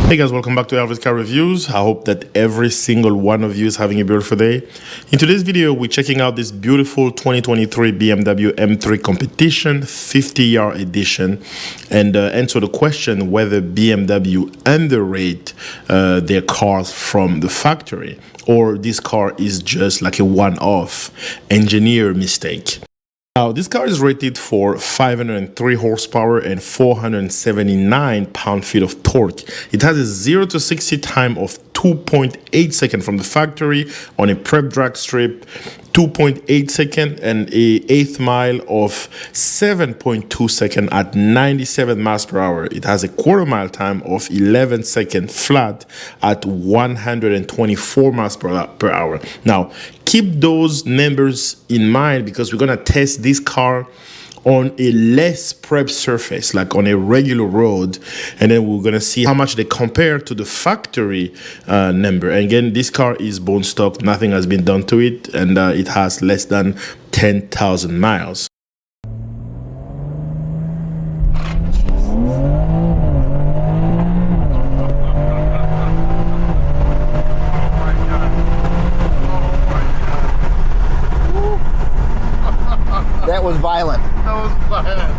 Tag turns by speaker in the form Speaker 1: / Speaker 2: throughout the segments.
Speaker 1: Hey guys, welcome back to Elvis Car Reviews. I hope that every single one of you is having a beautiful day. In today's video, we're checking out this beautiful 2023 BMW M3 Competition 50-year edition and answer the question whether BMW underrate their cars from the factory or this car is just like a one-off engineer mistake. Now, this car is rated for 503 horsepower and 479 pound-feet of torque. It has a 0 to 60 time of 2.8 seconds from the factory on a prep drag strip, 2.8 seconds, and a eighth mile of 7.2 seconds at 97 miles per hour. It has a quarter mile time of 11 seconds flat at 124 miles per hour. Now, keep those numbers in mind because we're going to test this car on a less prep surface, like on a regular road, and then we're gonna see how much they compare to the factory number. And again, this car is bone stock, nothing has been done to it, and it has less than 10,000 miles.
Speaker 2: That was violent.
Speaker 3: That was violent.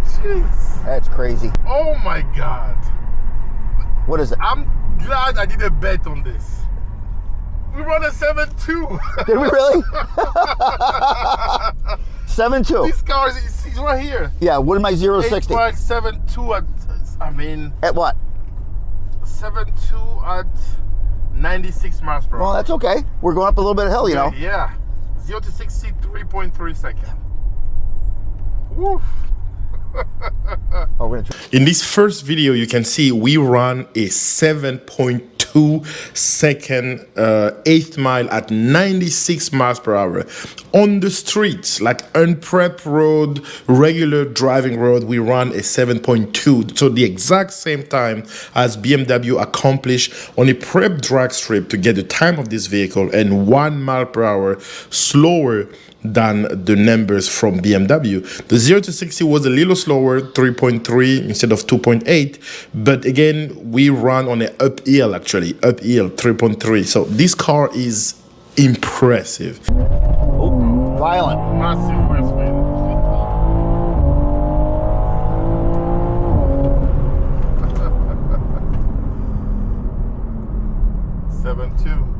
Speaker 3: Jeez.
Speaker 2: That's crazy.
Speaker 3: Oh my God.
Speaker 2: What is it?
Speaker 3: I'm glad I did a bet on this. We run a 7.2.
Speaker 2: Did we really? 7.2.
Speaker 3: This car is right here.
Speaker 2: Yeah, what am I 0 to 60?
Speaker 3: 7.2 at, I mean.
Speaker 2: At what?
Speaker 3: 7.2 at 96 miles per hour.
Speaker 2: Well, that's okay. We're going up a little bit of hill, you know.
Speaker 3: Yeah. 0 to 60, 3.3 seconds. Woof.
Speaker 2: Oh, we're gonna
Speaker 1: In this first video, you can see we run a 7.2 second eighth mile at 96 miles per hour on the streets, like unprepped road, regular driving road. We run a 7.2, so the exact same time as BMW accomplished on a prep drag strip to get the time of this vehicle, and 1 mile per hour slower than the numbers from BMW. The 0 to 60 was a little slower, 3.3 instead of 2.8, but again, we run on an uphill, actually, uphill, 3.3. So this car is impressive.
Speaker 2: Oh, violent.
Speaker 3: Massive wheel spin. 7.2.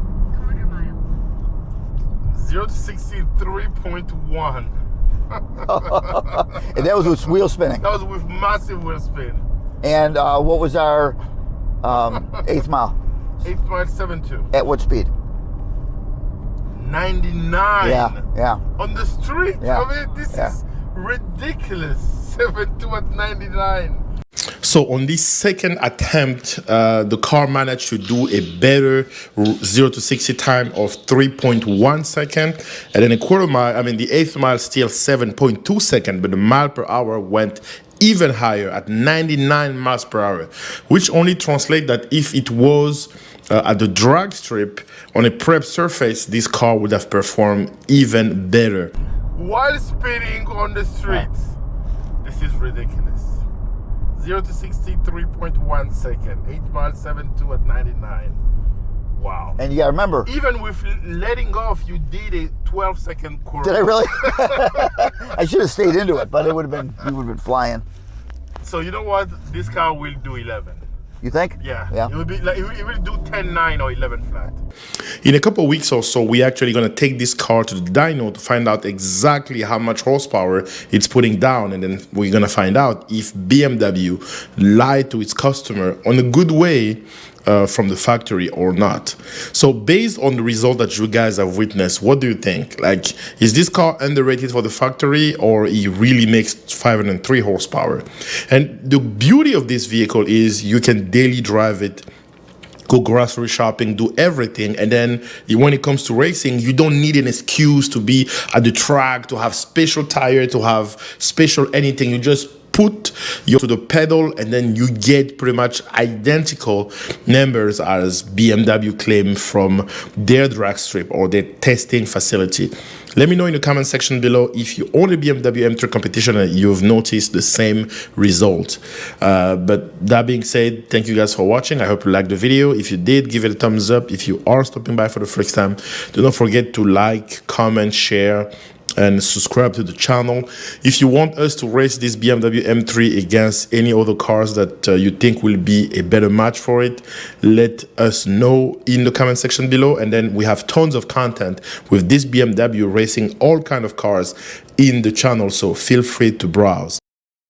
Speaker 3: 0 to 60, 3.1.
Speaker 2: And that was with wheel spinning.
Speaker 3: That was with massive wheel spin.
Speaker 2: And what was our eighth mile?
Speaker 3: Eighth mile, 7.2.
Speaker 2: At what speed?
Speaker 3: 99.
Speaker 2: Yeah.
Speaker 3: On the street.
Speaker 2: Yeah.
Speaker 3: I mean, this is ridiculous. 7.2 at 99.
Speaker 1: So on this second attempt, the car managed to do a better 0 to 60 time of 3.1 second, and then a quarter mile, I mean the eighth mile still 7.2 second, but the mile per hour went even higher at 99 miles per hour, which only translates that if it was at the drag strip on a prep surface, this car would have performed even better.
Speaker 3: While speeding on the streets, this is ridiculous. 0 to 60, 3.1 second. 8 miles, 7.2 at 99. Wow.
Speaker 2: And you gotta remember.
Speaker 3: Even with letting off, you did a 12-second quarter.
Speaker 2: Did I really? I should have stayed into it, but it would have been, we would have been flying.
Speaker 3: So you know what? This car will do 11.
Speaker 2: You think?
Speaker 3: Yeah.
Speaker 2: Yeah.
Speaker 3: It will be like it will do 10.9 or 11 flat.
Speaker 1: In a couple of weeks or so, we're actually going to take this car to the dyno to find out exactly how much horsepower it's putting down, and then we're going to find out if BMW lied to its customer on a good way from the factory or not. So based on the result that you guys have witnessed, what do you think? Like, is this car underrated for the factory, or it really makes 503 horsepower? And the beauty of this vehicle is you can daily drive it, go grocery shopping, do everything, and then when it comes to racing, you don't need an excuse to be at the track, to have special tire, to have special anything. You just put your to the pedal, and then you get pretty much identical numbers as BMW claim from their drag strip or their testing facility. Let me know in the comment section below if you own a BMW M3 competition and you've noticed the same result. But that being said, thank you guys for watching. I hope you liked the video. If you did, give it a thumbs up. If you are stopping by for the first time, do not forget to like, comment, share, and subscribe to the channel. If you want us to race this BMW M3 against any other cars that you think will be a better match for it, let us know in the comment section below. And then we have tons of content with this BMW racing all kind of cars in the channel, so feel free to browse.